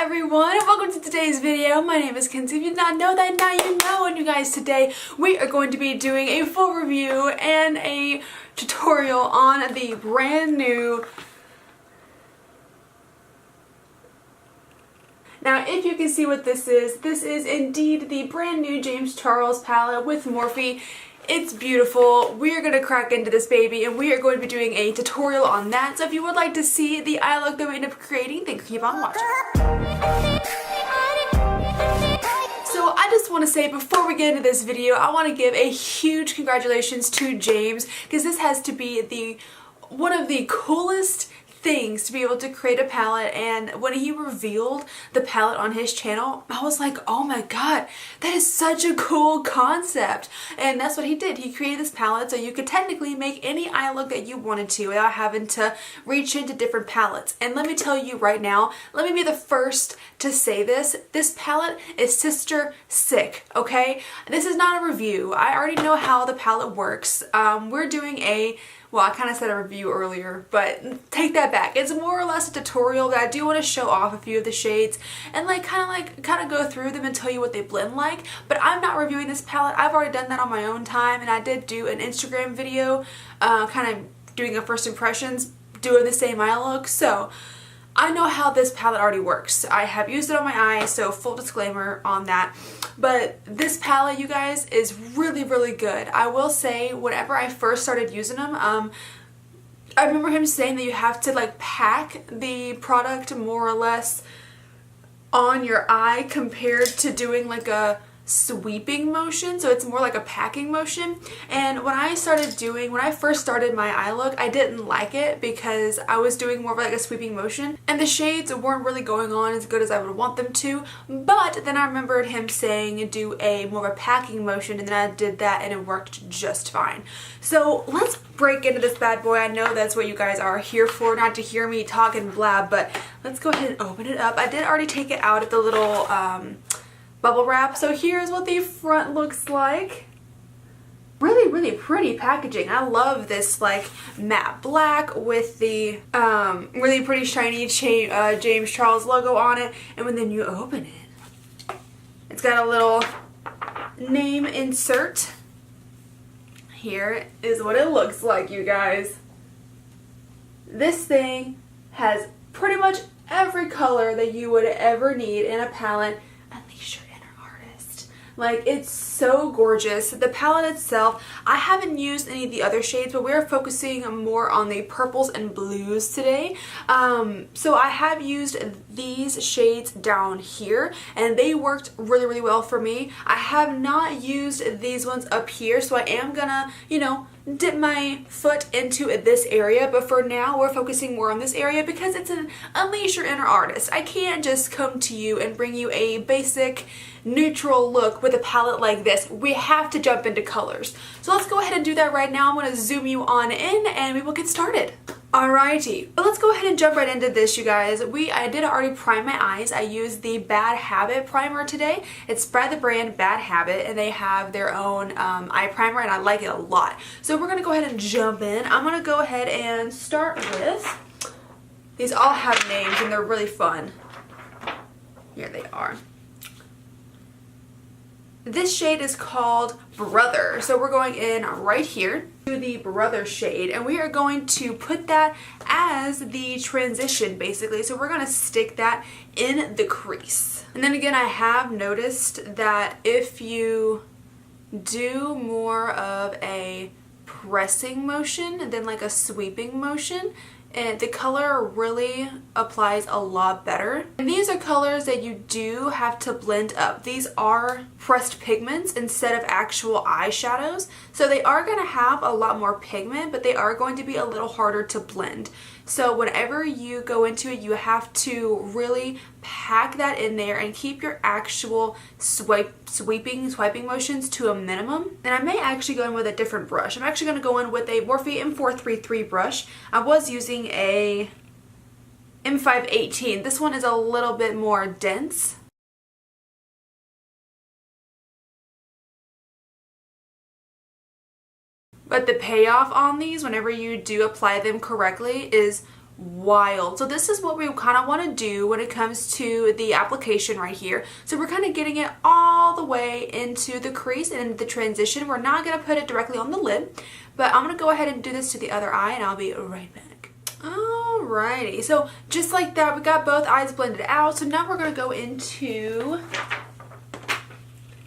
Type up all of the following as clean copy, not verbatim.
everyone, and welcome to today's video. My name is Kenzie. If you did not know that, now you know. And you guys, today we are going to be doing a full review and a tutorial on the brand new. Now, if you can see what this is indeed the brand new James Charles palette with Morphe. It's beautiful. We are going to crack into this baby and we are going to be doing a tutorial on that. So if you would like to see the eye look that we end up creating, then keep on watching. So I just want to say before we get into this video, I want to give a huge congratulations to James, because this has to be one of the coolest things to be able to create a palette. And when he revealed the palette on his channel, I was like, oh my god, that is such a cool concept. And that's what he did. He created this palette so you could technically make any eye look that you wanted to without having to reach into different palettes. And let me tell you right now, let me be the first to say this palette is sister sick, okay? This is not a review. I already know how the palette works. We're doing well, I kind of said a review earlier, but take that back. It's more or less a tutorial, but I do want to show off a few of the shades and kind of go through them and tell you what they blend like. But I'm not reviewing this palette. I've already done that on my own time, and I did do an Instagram video kind of doing a first impressions, doing the same eye look. So I know how this palette already works. I have used it on my eyes, so full disclaimer on that. But this palette, you guys, is really, really good. I will say, whenever I first started using them, I remember him saying that you have to like pack the product more or less on your eye compared to doing like a sweeping motion, so it's more like a packing motion. And when I first started my eye look, I didn't like it because I was doing more of like a sweeping motion and the shades weren't really going on as good as I would want them to. But then I remembered him saying do a more of a packing motion, and then I did that and it worked just fine. So let's break into this bad boy. I know that's what you guys are here for, not to hear me talk and blab, but let's go ahead and open it up. I did already take it out of the little bubble wrap. So here's what the front looks like. Really, really pretty packaging. I love this like matte black with the really pretty shiny James Charles logo on it. And then you open it, it's got a little name insert. Here is what it looks like, you guys. This thing has pretty much every color that you would ever need in a palette. Unleash your inner artist. Like, it's so gorgeous. The palette itself, I haven't used any of the other shades, but we're focusing more on the purples and blues today. So I have used these shades down here and they worked really, really well for me. I have not used these ones up here, so I am gonna, dip my foot into this area, but for now we're focusing more on this area because it's an unleash your inner artist. I can't just come to you and bring you a basic neutral look with a palette like this. We have to jump into colors. So let's go ahead and do that right now. I'm going to zoom you on in and we will get started. Alrighty, but let's go ahead and jump right into this, you guys. I did already prime my eyes. I used the Bad Habit primer today. It's by the brand Bad Habit, and they have their own eye primer, and I like it a lot. So we're gonna go ahead and jump in. I'm gonna go ahead and start with, these all have names and they're really fun. Here they are. This shade is called Brother. So we're going in right here to the Brother shade, and we are going to put that as the transition basically. So we're going to stick that in the crease. And then again, I have noticed that if you do more of a pressing motion than like a sweeping motion, and the color really applies a lot better. And these are colors that you do have to blend up. These are pressed pigments instead of actual eyeshadows, so they are going to have a lot more pigment, but they are going to be a little harder to blend. So whenever you go into it, you have to really pack that in there and keep your actual swiping motions to a minimum. And I may actually go in with a different brush. I'm actually going to go in with a Morphe M433 brush. I was using a M518. This one is a little bit more dense. But the payoff on these, whenever you do apply them correctly, is wild. So this is what we kind of want to do when it comes to the application right here. So we're kind of getting it all the way into the crease and the transition. We're not going to put it directly on the lid, but I'm going to go ahead and do this to the other eye and I'll be right back. Alrighty, so just like that, we got both eyes blended out. So now we're going to go into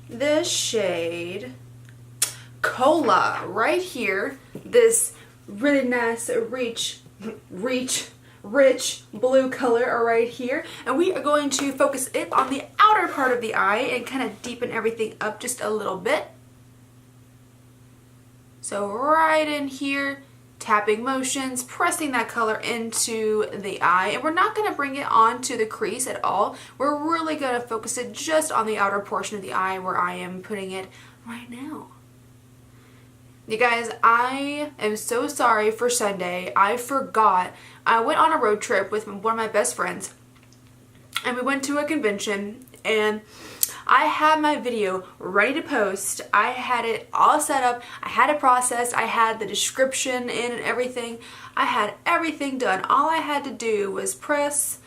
this shade Cola right here. This really nice rich blue color right here, and we are going to focus it on the outer part of the eye and kind of deepen everything up just a little bit. So right in here, tapping motions, pressing that color into the eye, and we're not going to bring it onto the crease at all. We're really going to focus it just on the outer portion of the eye where I am putting it right now. You guys, I am so sorry for Sunday. I forgot. I went on a road trip with one of my best friends, and we went to a convention, and I had my video ready to post. I had it all set up. I had it processed. I had the description in and everything. I had everything done. All I had to do was press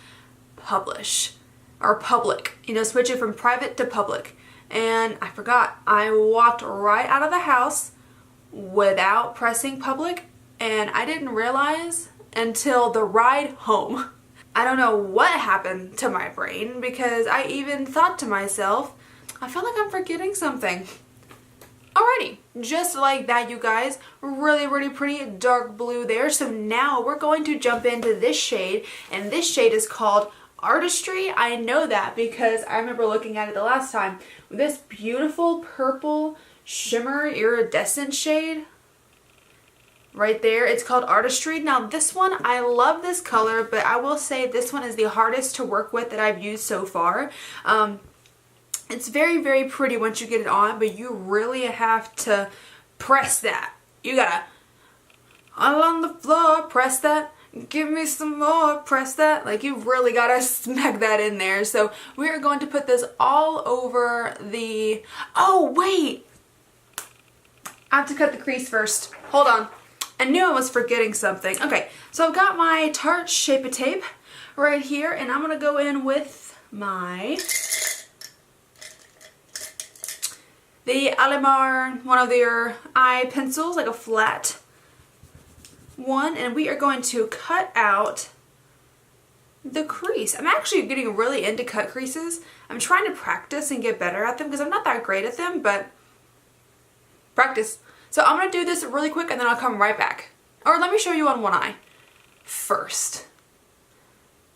publish or public, you know, switch it from private to public. And I forgot. I walked right out of the house without pressing public, and I didn't realize until the ride home. I don't know what happened to my brain, because I even thought to myself, I feel like I'm forgetting something. Alrighty, just like that, you guys, really pretty dark blue there. So now we're going to jump into this shade, and this shade is called Artistry. I know that because I remember looking at it the last time. This beautiful purple shimmer iridescent shade right there, it's called Artistry. Now this one, I love this color, but I will say this one is the hardest to work with that I've used so far. It's very pretty once you get it on, but you really have to press that. You gotta, all on the floor, press that, give me some more, press that. Like, you really gotta smack that in there. So we are going to put this all over the, oh wait, I have to cut the crease first. Hold on. I knew I was forgetting something. Okay, so I've got my Tarte Shape Tape right here, and I'm gonna go in with my the Alimar, one of their eye pencils, like a flat one, and we are going to cut out the crease. I'm actually getting really into cut creases. I'm trying to practice and get better at them because I'm not that great at them, but practice. So I'm going to do this really quick and then I'll come right back. Or let me show you on one eye first.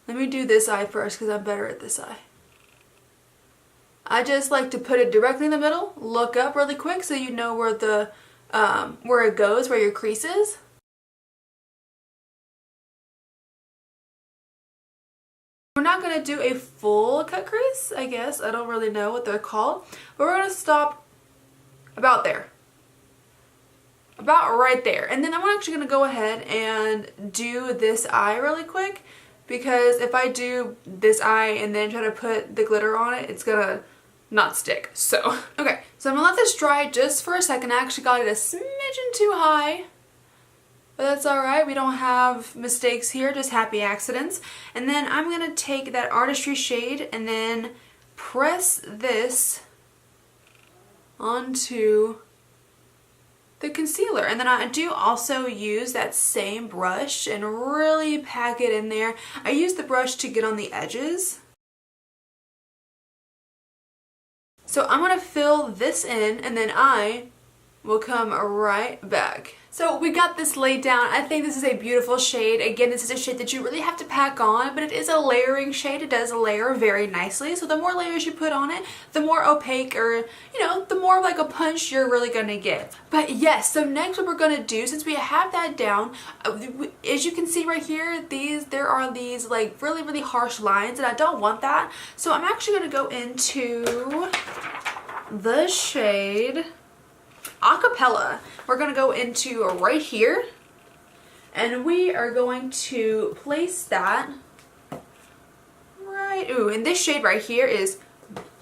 Let me do this eye first because I'm better at this eye. I just like to put it directly in the middle, look up really quick so you know where the where it goes, where your crease is. We're not going to do a full cut crease, I guess. I don't really know what they're called. But we're going to stop about there. About right there. And then I'm actually going to go ahead and do this eye really quick, because if I do this eye and then try to put the glitter on it, it's going to not stick. So, okay. So I'm going to let this dry just for a second. I actually got it a smidgen too high. But that's alright, we don't have mistakes here, just happy accidents. And then I'm going to take that Artistry shade and then press this onto the concealer. And then I do also use that same brush and really pack it in there. I use the brush to get on the edges. So I'm going to fill this in and then I will come right back. So we got this laid down. I think this is a beautiful shade. Again, this is a shade that you really have to pack on, but it is a layering shade. It does layer very nicely. So the more layers you put on it, the more opaque, or, you know, the more like a punch you're really gonna get. But yes, so next what we're gonna do, since we have that down, as you can see right here, there are these like really harsh lines, and I don't want that. So I'm actually gonna go into the shade Acapella. We're going to go into right here, and we are going to place that right, ooh, and this shade right here is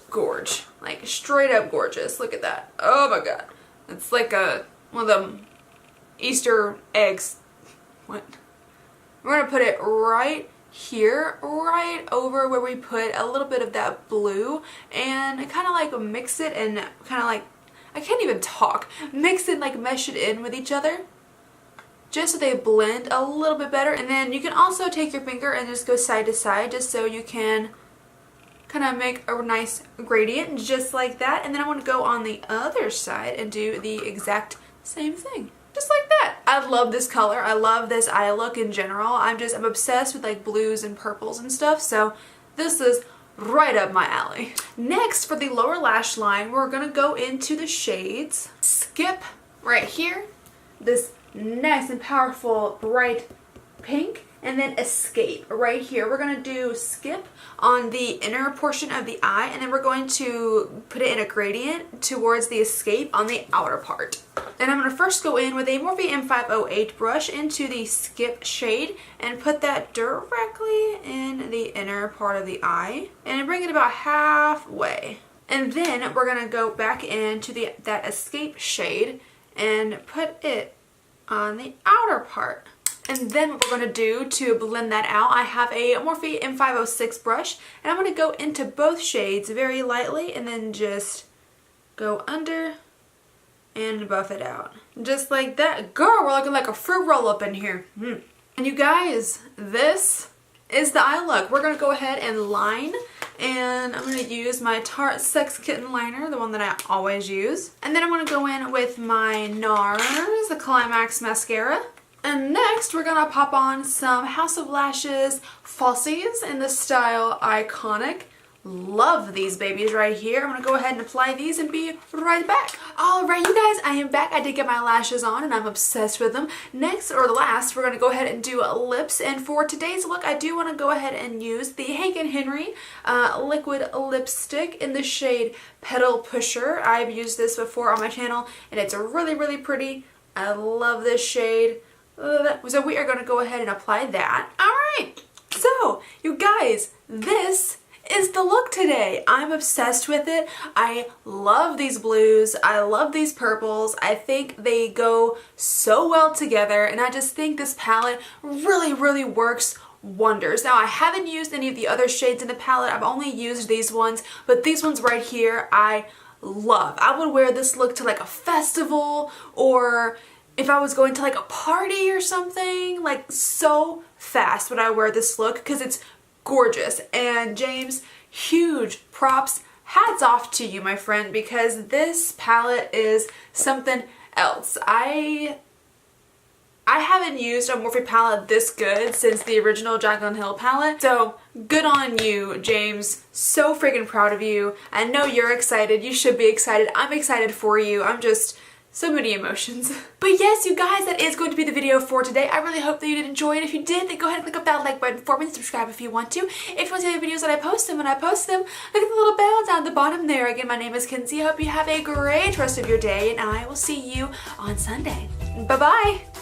gorge, like straight up gorgeous. Look at that. Oh my god. It's like one of them Easter eggs. What? We're going to put it right here, right over where we put a little bit of that blue, and kind of like mix it and kind of like, I can't even talk, mix it, like mesh it in with each other just so they blend a little bit better. And then you can also take your finger and just go side to side just so you can kind of make a nice gradient just like that. And then I want to go on the other side and do the exact same thing. Just like that. I love this color. I love this eye look in general. I'm obsessed with like blues and purples and stuff. So this is right up my alley. Next, for the lower lash line, we're going to go into the shades Skip right here. This nice and powerful bright pink. And then Escape right here. We're going to do Skip on the inner portion of the eye, and then we're going to put it in a gradient towards the Escape on the outer part. And I'm going to first go in with a Morphe M508 brush into the Skip shade and put that directly in the inner part of the eye and bring it about halfway. And then we're going to go back into that Escape shade and put it on the outer part. And then what we're going to do to blend that out, I have a Morphe M506 brush, and I'm going to go into both shades very lightly and then just go under and buff it out. Just like that. Girl, we're looking like a fruit roll up in here. And you guys, this is the eye look. We're going to go ahead and line, and I'm going to use my Tarte Sex Kitten liner, the one that I always use. And then I'm going to go in with my NARS, the Climax mascara. And next, we're going to pop on some House of Lashes falsies in the style Iconic. Love these babies right here. I'm going to go ahead and apply these and be right back. Alright, you guys, I am back. I did get my lashes on and I'm obsessed with them. Next, or last, we're going to go ahead and do lips. And for today's look, I do want to go ahead and use the Hank & Henry liquid lipstick in the shade Petal Pusher. I've used this before on my channel and it's really, really pretty. I love this shade. So we are going to go ahead and apply that. Alright, so you guys, this is the look today. I'm obsessed with it. I love these blues. I love these purples. I think they go so well together, and I just think this palette really, really works wonders. Now, I haven't used any of the other shades in the palette. I've only used these ones, but these ones right here I love. I would wear this look to like a festival, or if I was going to like a party or something. Like, so fast would I wear this look because it's gorgeous. And James, huge props, hats off to you, my friend, because this palette is something else. I haven't used a Morphe palette this good since the original Jaclyn Hill palette, so good on you, James. So freaking proud of you. I know you're excited. You should be excited. I'm excited for you. I'm just so many emotions. But yes, you guys, that is going to be the video for today. I really hope that you did enjoy it. If you did, then go ahead and click up that like button for me and subscribe if you want to. If you want to see the videos that I post them, when I post them, look at the little bell down the bottom there. Again, my name is Kenzie. I hope you have a great rest of your day, and I will see you on Sunday. Bye-bye.